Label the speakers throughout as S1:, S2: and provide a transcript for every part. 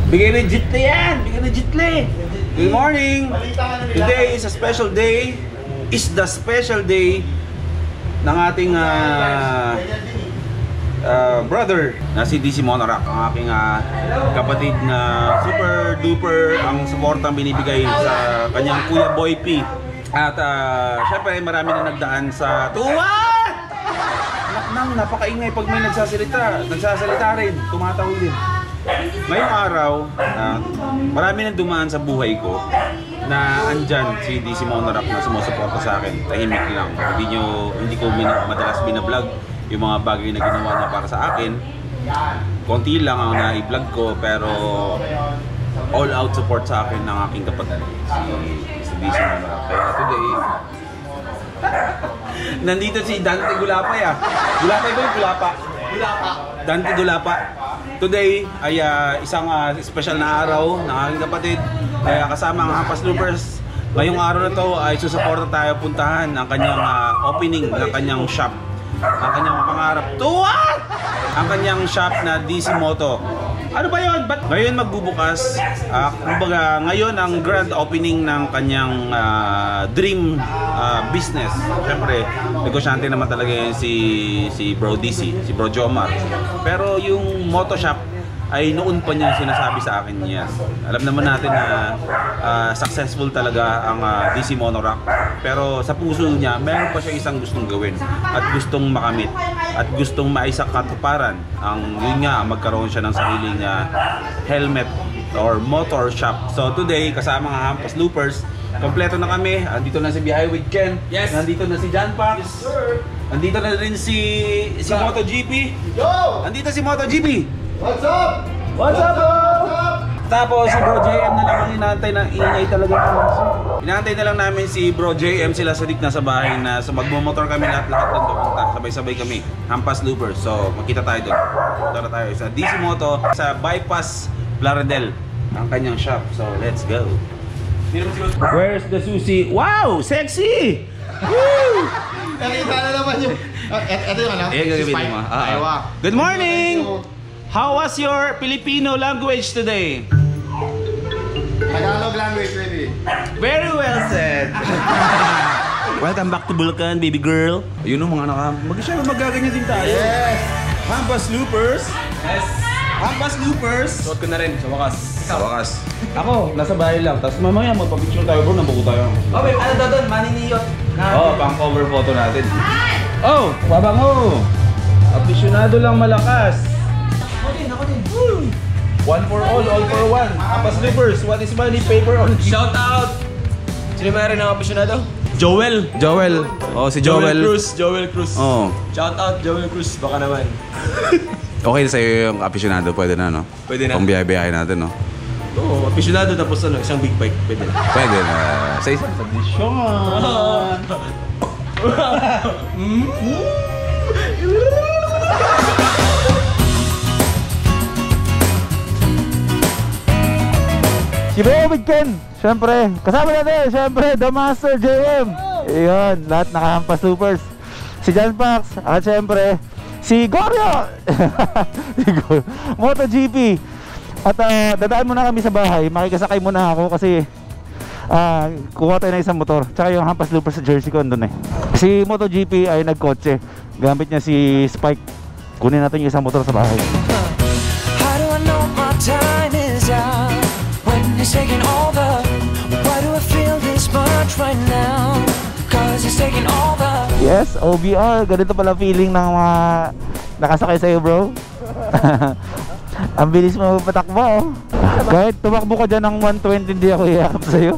S1: Bigay na jitli yan! Bigay na jitli! Good morning! Today is a special day. Is the special day ng ating brother na si DC Monorack, ang aking kapatid na super duper ang suportang binibigay sa kanyang Kuya Boy P. At syempre marami na nagdaan sa tuwan! Nang napakaingay pag may nagsasalita rin, tumatawid din. Ngayong araw, marami nang dumaan sa buhay ko na andyan si DC Monorack na sumusuporta sa akin. Tahimik lang. Hindi ko madalas binablog yung mga bagay na ginawa niya para sa akin. Konti lang ang na-vlog ko, pero all out support sa akin ng aking kapatid, si DC Monorack. Kaya today, nandito si Dante Gulapay Gulapay ba yung Gulapa? Gulapa. Dante Gulapa. Today ay isang special na araw ng aking kapatid. Kaya kasama ang Hampas Loopers, ngayong araw na to ay susuporta tayo puntahan ang kanyang opening ng kanyang shop. Ang kanyang pangarap. Tuwan! Ang kanyang shop na DC Moto. Ano ba yun? Ba't ngayon magbubukas? Kumbaga, ngayon ang grand opening ng kanyang dream business. Siyempre, negosyante naman talaga yan si Bro DC, si Bro Jomar. Pero yung moto shop ay noon pa niya sinasabi sa akin niya. Alam naman natin na successful talaga ang DC Monorack. Pero sa puso niya, meron pa siya isang gustong gawin at gustong makamit at gustong maisakatuparan. Yun nga, magkaroon siya ng sariling helmet or motor shop. So today, kasama ng Hampas Loopers, kompleto na kami. Andito na si Bihay with Ken. Yes. Nandito na si John Pax. Yes, sir. Andito na rin si MotoGP. Yo! Andito si MotoGP.
S2: What's up?
S1: What's up, bro? Tapos si Bro JM na lang ang inaantay na ingay talaga. Inaantay na lang namin si Bro JM, sila sadik na sa bahay na so magmumotor kami lahat ng pupunta. Sabay-sabay kami. Hampas Loopers. So magkita tayo doon. Tara tayo sa DC Moto sa Bypass Plaridel ang kanyang shop. So let's go. Where's the sushi? Wow! Sexy! Woo!
S2: Nakita na naman yung... Ito yung ano?
S1: Gagawin mo. Good morning! How was your Filipino language today?
S2: Tagalog language ready.
S1: Very well said. Welcome back to Bulacan, baby girl. Ayun o mga anak, magaganyan din tayo.
S2: Yes!
S1: Hampas Loopers.
S3: Yes!
S1: Hampas Loopers.
S3: Suot ko na rin sa wakas.
S1: Sa wakas. Ako, nasa bahay lang. Tapos mamaya magpapicture tayo bro, nabuko tayo.
S3: Okay, ano daw doon? Maniniyot.
S1: Pang cover photo natin. Oh, babango. Aficionado lang malakas.
S3: Ako din.
S1: One for all for one. Hampas Loopers, what is money, paper on
S3: Shout out! Sino ba rin ang apasyonado?
S1: Joel. Oh, si Joel.
S3: Joel Cruz.
S1: Oh.
S3: Shout out Joel Cruz, baka naman.
S1: Okay na sa'yo yung aficionado, pwede na, no?
S3: Pwede na.
S1: Pang biyahe natin, no?
S3: Oo, apasyonado tapos isang big bike, pwede na.
S1: Pwede na. Sa isang tradisyon.
S4: Si Bro with Ken, syempre, kasama natin, syempre, The Master JM. Iyon, lahat nakahampas Loopers. Si John Pax, at syempre, si Goryo. MotoGP. At dadaan muna kami sa bahay, makikasakay muna ako kasi kuha tayo na isang motor. Tsaka yung Hampas Loopers sa jersey ko andun eh. Si MotoGP ay nagkotse, gamit niya si Spike. Kunin natin yung isang motor sa bahay.
S5: How do I know my time is out? It's taking over. Why do I feel this much right now? Cause it's taking over.
S4: Yes, OBR. Ganito pala feeling ng mga nakasakay sa'yo, bro. Ang bilis mo patakbo. Kahit tumakbo ka dyan ng 120, hindi ako iyakap sa'yo.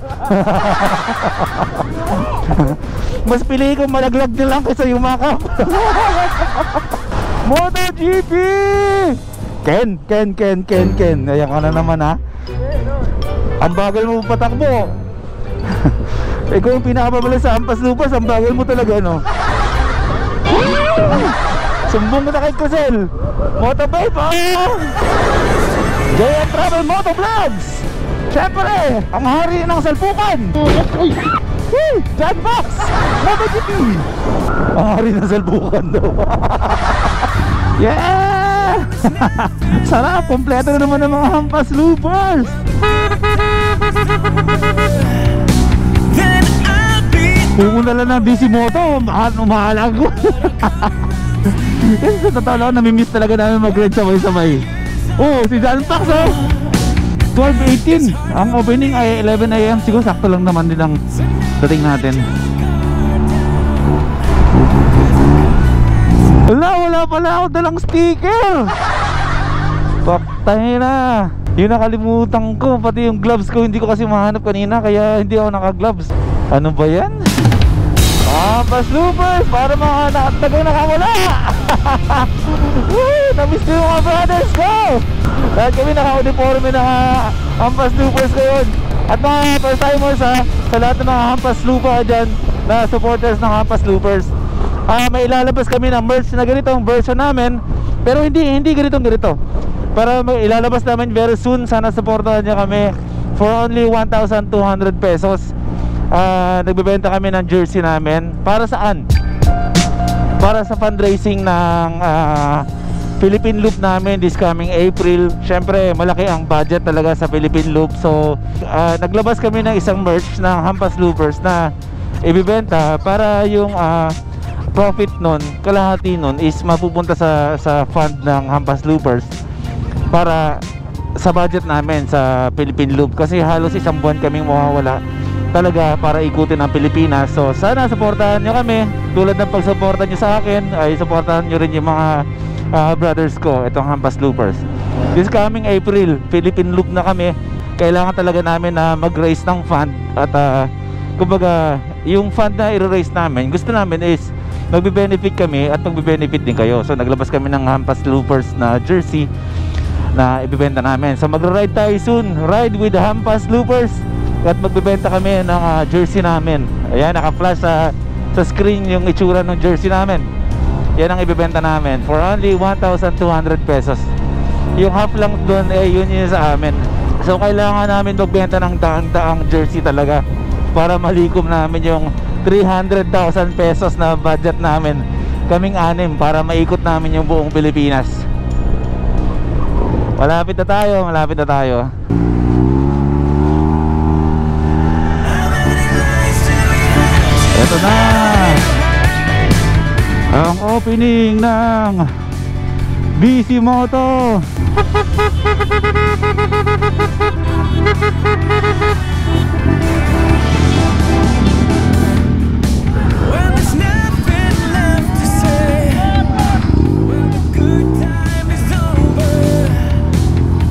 S4: Mas pili ko malaglag na lang kaysa yumakap. MotoGP! Ken. Ayan ka na naman, ha? Ang bagal mo patakbo. Ikaw yung pinakababala sa Hampas Loopers. Ang bagal mo talaga, no? Sumbong mo na kay Cosel. Motobabe, JM Travel Moto Vlogs. Siyempre, ang hari ng salpukan. John Box MotoGP. Ang hari ng salpukan daw. Yeah! Sarap, kompleto na naman ng mga Hampas Loopers. Pumunta lang ng DC Moto, umahalag ko. Kasi sa totoo lang, namimiss talaga namin mag-ride sabay-sabay. Oh, si John Pax, oh. 12:18. Ang opening ay 11 AM. Siguro sakto lang naman din ang dating natin. Wala pala ako dalang sticker. Paktay na. Yung nakalimutan ko, pati yung gloves ko, hindi ko kasi mahanap kanina, kaya hindi ako naka-gloves. Ano ba yan? Hampas Loopers, para mga nakatagang nakawala. Namiss ko yung mga brothers ko. Dahil kami naka-uniforme na Hampas Loopers ngayon. At mga first timers ha, sa lahat ng mga Hampas Looper dyan, na supporters ng Hampas Loopers, may ilalabas kami ng merch na ganitong version namin. Pero hindi ganito. Para may ilalabas namin very soon. Sana supportahan niyo kami for only 1,200 pesos. Nagbebenta kami ng jersey namin. Para saan? Para sa fundraising ng Philippine Loop namin this coming April. Syempre malaki ang budget talaga sa Philippine Loop. So naglabas kami ng isang merch ng Hampas Loopers na ibibenta para yung profit nun, kalahati nun is mapupunta sa fund ng Hampas Loopers para sa budget namin sa Philippine Loop. Kasi halos isang buwan kaming mawawala talaga para ikutin ang Pilipinas. So sana supportahan nyo kami. Tulad ng pagsuporta nyo sa akin, ay supportahan nyo rin yung mga brothers ko, itong Hampas Loopers. This coming April, Philippine Loop na kami. Kailangan talaga namin na mag-raise ng fund. At kumbaga, yung fund na i-raise namin, gusto namin is magbe-benefit kami at magbe-benefit din kayo. So naglabas kami ng Hampas Loopers na jersey na ibibenta namin. So magra-ride tayo soon. Ride with the Hampas Loopers. At magbebenta kami ng jersey namin. Ayan, naka-flash sa screen yung itsura ng jersey namin. Yan ang ibebenta namin for only 1,200 pesos. Yung half lang doon, yun sa amin. So kailangan namin magbenta ng daang jersey talaga para malikom namin yung 300,000 pesos na budget namin. Kaming anim para maikot namin yung buong Pilipinas. Malapit na tayo. Ito na ang opening ng BC Moto.
S5: Well, there's nothing left to say. When the good time is over,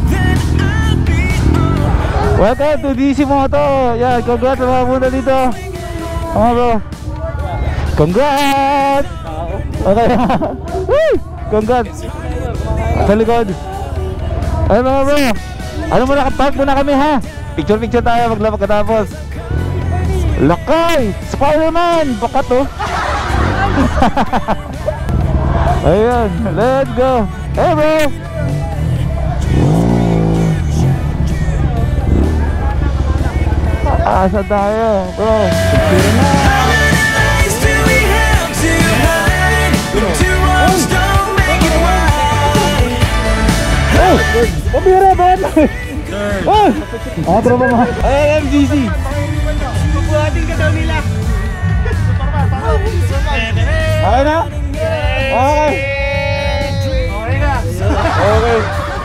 S5: then I'll be over.
S4: Welcome to DC Moto. Yan, congrats sa mga muna dito. Bro, congrats. Okay. Congrats. Sa likod. Ay mga bro, ano mo nakapark muna kami ha. Picture tayo maglabag katapos. Lakay, Spider-Man, baka to. Ayun, let's go. Hey bro. Asa tayo bro. Picture na. Pabira ba? Oh, tropa mo. Ay, MGC.
S2: Buhatin ka daw nila.
S4: Okay na? Okay. Okay.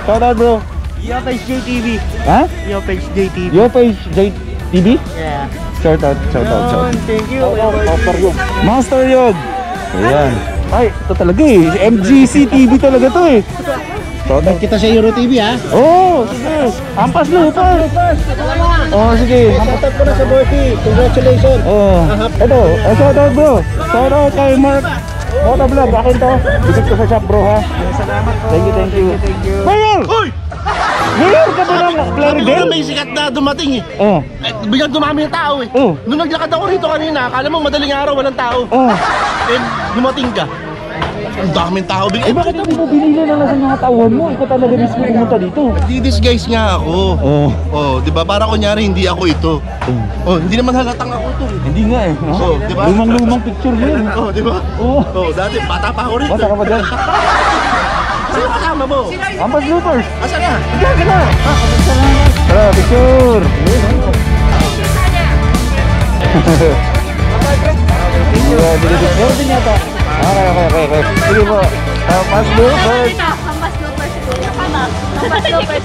S4: Shout out bro.
S2: Yo page JTV.
S4: Ha?
S2: Yo page JTV.
S4: Your page JTV?
S2: Yeah.
S4: Shout out.
S2: Thank you.
S4: Master Yog. Ayan. Ay, ito talaga eh. MGC TV talaga to eh.
S2: Shout kita sa Euro TV ha.
S4: Oh, sige. Hampas Loopers. Oh, sige.
S2: Shout out ko na sa Borky. Congratulations.
S4: Oh. Ito, shout out bro. Shout out kay Mark Motovlog. Akin to. Visit ko sa shop bro ha.
S2: Salamat po.
S4: Thank you. Mayor!
S2: Uy!
S4: Mayor ka ba ng Plaridel?
S2: May sikat na dumating eh.
S4: Oh.
S2: Biglang dumami ng tao eh.
S4: Oh.
S2: Nung naglakad ako rito kanina, akala mo madaling araw walang tao.
S4: Oh.
S2: Eh, dumating ka. Ang daming tao bigla.
S4: Eh bakit hindi mo binili na nasa mga tauhan mo? Ikaw talaga mismo pumunta dito.
S2: Di-disguise nga ako.
S4: Oh.
S2: Oh, di ba? Para kunyari hindi ako ito. Oh, hindi naman halatang ako ito.
S4: Hindi nga eh. No?
S2: Oh, di ba?
S4: Lumang picture yun.
S2: Oh, di ba?
S4: Oh.
S2: Oh, dati bata pa ako rito.
S4: Bata ka pa dyan.
S2: Sino kasama mo?
S4: Hampas Loopers.
S2: Asa na?
S4: Diyan ka na. Tara, picture. Meron din yata. Okay. Sige po. Hampas Loopers.
S6: Hampas Looper siguro ka na. Hampas Looper,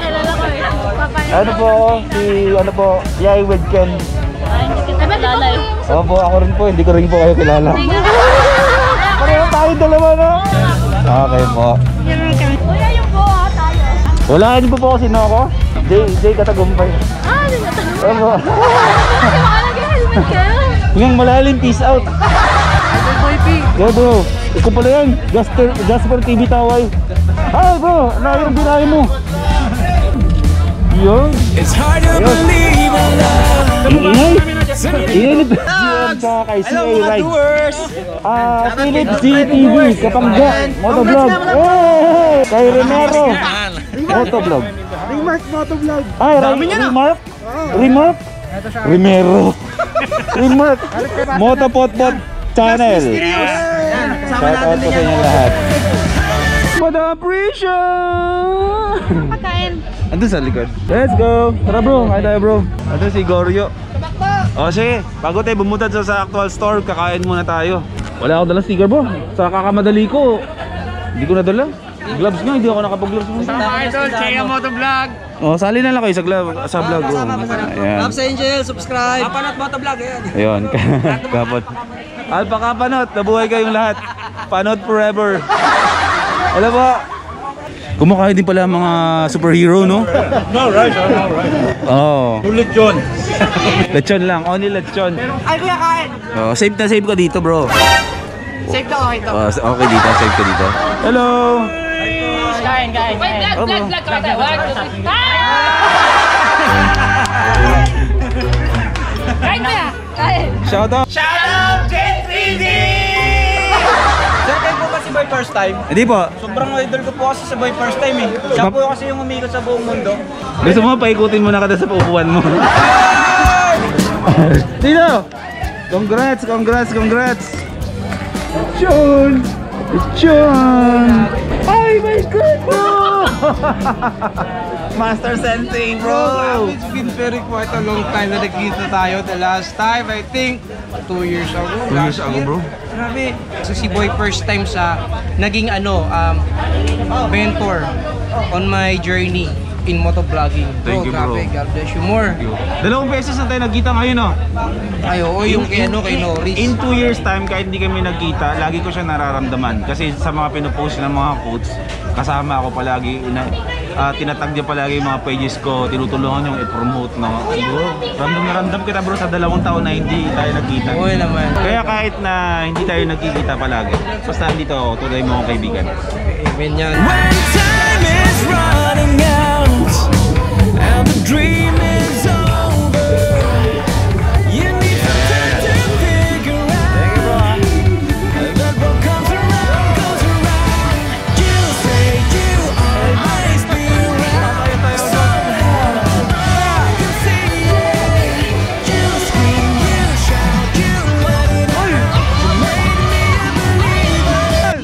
S6: kilala ko eh.
S4: Ano po? Ano po? Yay with Ken.
S6: Ay, hindi kita kilala eh.
S4: Opo, ako rin po. Hindi ko rin po kayo kilala. Pareho tayo dalawa, no? Okay po.
S6: Kuya, yung buha tayo.
S4: Wala, hindi po po kasi no ako. Jay Katagumpay.
S6: Ah, hindi na tayo.
S4: Opo.
S6: Kasi baka nag-helmet kayo.
S4: Hanggang malalim, peace out. Yo bro, ikaw pala yan. Jasper TV Taway. Ay bro, ano yung binahe mo? Yun.
S5: It's hard to believe in love.
S4: Ingay. Ingay nito. Sa kay CA Ride. Philip CTV, Kapangga, Motovlog. Hey! Kay Remero. Motovlog.
S2: Remark Motovlog.
S4: Ay, Remark? Remero. Remark. Motopotpot Channel. Shout out po sa inyo lahat. Madam Prisha!
S6: Pagkain.
S4: Andun sa likod. Let's go! Tara bro, kaya tayo bro. Andun si Goryo. O sige, bago tayo bumutad sa actual store, kakain muna tayo. Wala akong dalang sticker bro. Sa kakamadali ko, hindi ko nadala. Gloves nga, hindi ako nakapag-gloves mo.
S3: Idol, Chea Motovlog.
S4: O, sali na lang kayo sa vlog bro. Ayan.
S3: Loves Angel, subscribe. Kapanot Motovlog, ayan.
S4: Ayun, kapot. Alpha Kapanot, nabuhay kayong lahat. Panot forever. Alam po, kumakain din pala mga superhero, no?
S2: No, right.
S4: Oo.
S2: Lechon.
S4: Lechon lang, only lechon.
S3: Ay, kuya, kain.
S4: Oh, save na save ka dito, bro.
S3: Save ka, okay to.
S4: Oh, okay dito, save ka dito. Hello.
S3: Kain.
S6: Wait, vlog ka tayo. Kain mo ya. Kain.
S4: Shout out.
S3: Sir, kayo po ba si Boy first time?
S4: Hindi po.
S3: Sobrang idol ko po kasi si Boy first time eh. Siya po kasi yung umikot sa buong mundo.
S4: Gusto mo paikutin mo na kada sa paupuan mo. Dito. Congrats. Lechon. Ay, my God, bro. Master Sensei, bro.
S7: It's been very quite a long time na nagkita tayo. The last time, I think, 2 years ago.
S4: 2 years ago, bro.
S7: Grabe. So, si Boy first time sa naging mentor on my journey in motovlogging.
S4: Thank you, bro.
S7: Grabe, God bless you more.
S4: Dalawang beses na tayo nagkita ngayon, no?
S7: Ay, oo, yung kay Norris.
S4: In 2 years time, kahit hindi kami nagkita, lagi ko siya nararamdaman. Kasi sa mga pinupost ng mga quotes, kasama ako palagi. Tinatag niya palagi yung mga pages ko, tinutulungan yung i-promote, no? Bro, ramdam na ramdam kita bro sa 2 taon na hindi tayo nagkita.
S7: Oo naman.
S4: Kaya kahit na hindi tayo nagkikita palagi, basta nandito ako, tunay mo akong kaibigan.
S7: Amen yan.
S5: When time is running out and the dream is over, you need some time to figure out that what comes around goes around. You say you always be around somehow. I can see it. You scream, you shout, you let it out. You made me a believer.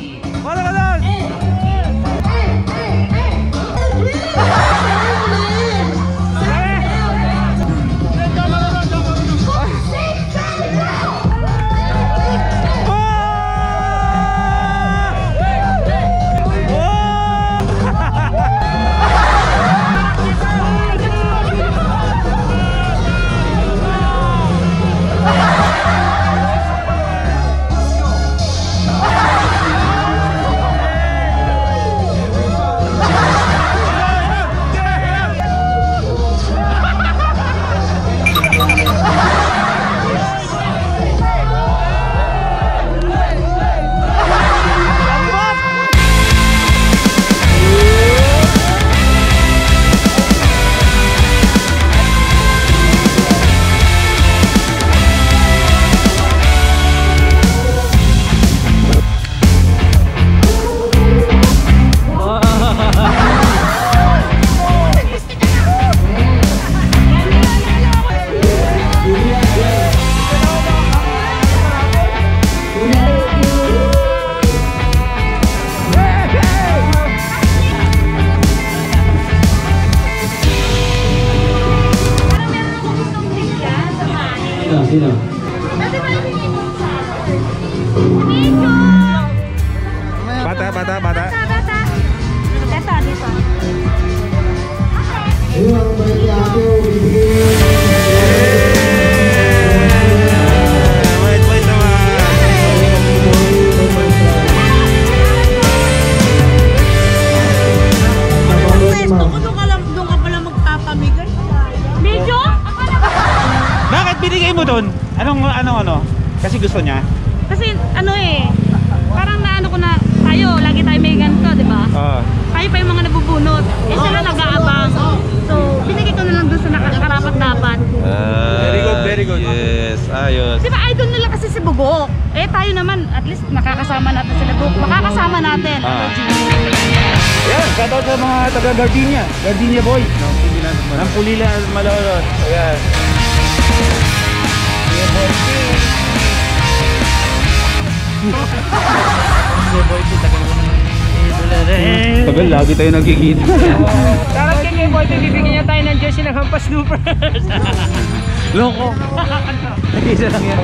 S1: Sino?
S4: Bata, bata, bata.
S6: Ito, dito.
S4: Wait, wait naman.
S6: Doon ka pala magpapamigay. Medyo?
S4: Bakit binigay mo doon? Ano? Kasi gusto niya?
S6: Kasi ano eh, parang naano ko na tayo, lagi tayo may ganito, di ba?
S4: Oo.
S6: Tayo pa yung mga nabubunot. Eh sila nag-aabang. So, binigay ko na lang doon sa nakakarapat dapat.
S4: Very good, very good. Yes, ayos.
S6: Di ba idol nila kasi si Bugok? Eh tayo naman, at least nakakasama natin sila Bugok. Makakasama natin.
S4: Ayan, shoutout sa mga taga Gardenia. Gardenia boy. Ng Pulila, Malolos. Ayan. Tagal, lagi tayo nagkikita.
S3: Dapat kay Game Boy, bibigyan niya tayo ng jersey ng Hampas Loopers.
S4: Loko. Nag-isa lang yan.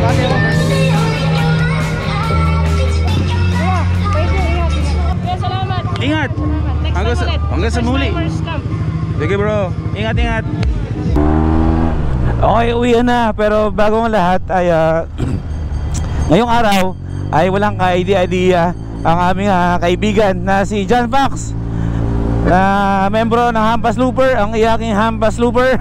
S6: Kaya salamat.
S4: Ingat.
S6: Next time ulit.
S4: Hanggang sa muli.
S6: First camp.
S4: Sige bro, ingat. Okay, uwi na. Pero bago ang lahat ay ngayong araw ay walang ka-idea ang aming kaibigan na si John Fox, na membro ng Hampas Looper, ang iyaking Hampas Looper.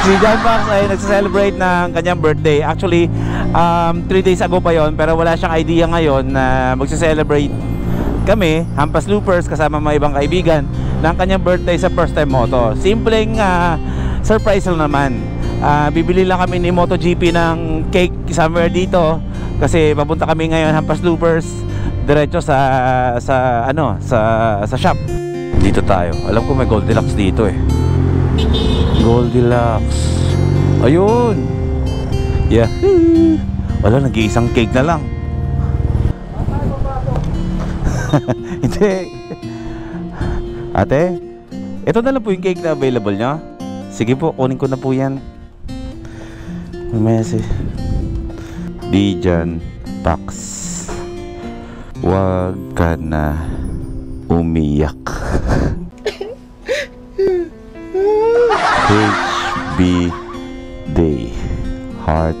S4: Si John Fox ay nagsa-celebrate ng kanyang birthday. Actually 3 days ago pa yon, pero wala siyang idea ngayon na magsa-celebrate kami, Hampas Loopers, kasama mga ibang kaibigan, ng kanyang birthday sa First Time Moto. Simpleng surprise lang naman. Bibili lang kami ni MotoGP ng cake somewhere dito kasi papunta kami ngayon Hampas Loopers diretso sa shop. Dito tayo. Alam ko may Goldilocks dito eh. Goldilocks. Ayun. Yeah. Wala, nag-iisang cake na lang. Hindi. Ate, ito na lang po yung cake na available nyo. Sige po, kunin ko na po yan. Message. Dijan Pax. Huwag ka na umiyak. HB Day Heart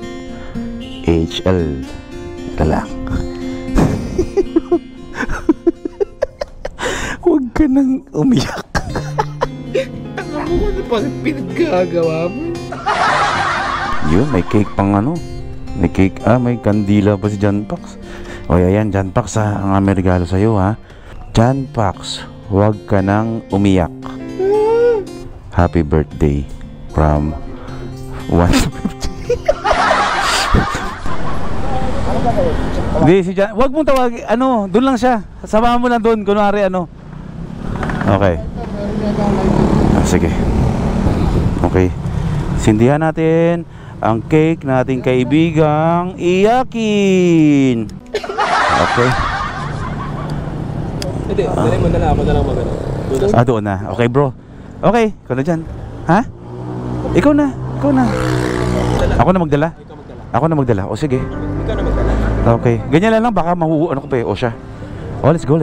S4: HL. Ito lang. Huwag ka nang umiyak.
S7: Ako ano pa pinagkagawa mo?
S4: Yun, may cake pang ano. May cake, may kandila pa si John Pax. O ayan, John Pax ang aming regalo sa'yo ha. John Pax, huwag ka nang umiyak. Happy birthday from 150. Hindi, si John, huwag mong tawag, doon lang siya. Samahan mo lang doon, kunwari Okay. Sige. Okay. Sindihan natin ang cake na ating kaibigang iyakin. Okay.
S7: Hindi, dali mo na lang. Ako na lang magano.
S4: Doon na. Okay bro. Okay, ikaw na dyan. Ha? Ikaw na. Ako na magdala? Ako na magdala. O sige.
S7: Ikaw na magdala.
S4: Okay. Ganyan lang baka ko pa eh. O siya. O, let's go.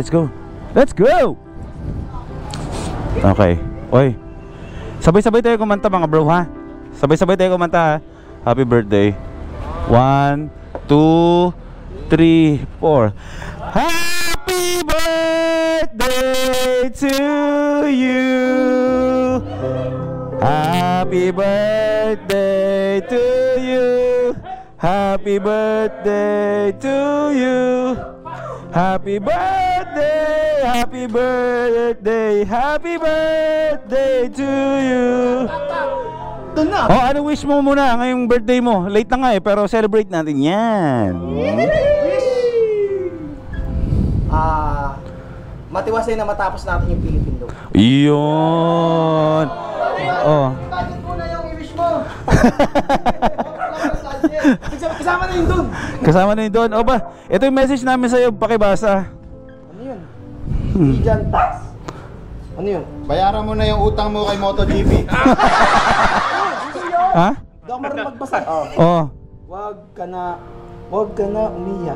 S4: Let's go! Okay. Oy. Sabay-sabay tayo kumanta mga bro ha. Sabay-sabay tayo kumanta ha. Happy birthday. 1, 2, 3, 4. Happy birthday to you. Happy birthday to you. Happy birthday to you. Happy birthday, happy birthday, happy birthday to you. Oh, ano wish mo muna ngayong birthday mo? Late na nga eh, pero celebrate natin yan.
S3: Matiwasay na matapos natin yung Philippine Loop.
S4: Yun. Oh.
S3: Bakit muna yung i-wish mo? Kasama na yun dun.
S4: Kasama na yun doon. O ba, ito yung message namin sa'yo, pakibasa.
S3: Ano yun? Dijan Tax. Ano yun?
S2: Bayaran mo na yung utang mo kay MotoGP.
S4: Ha?
S3: Hindi ako marunong magbasa.
S4: Oh.
S7: Wag ka na umiyak.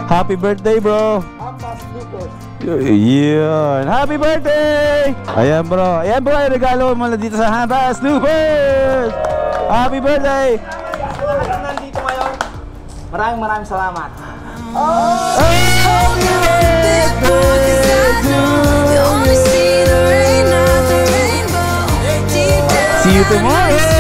S4: Happy birthday, bro.
S7: Hampas Loopers.
S4: Yun. Happy birthday! Ayan, bro. Ayan, bro. Yung regalo mo na dito sa Hampas Loopers. Happy birthday!
S7: Nandito ngayon. Maraming salamat.
S4: See you tomorrow!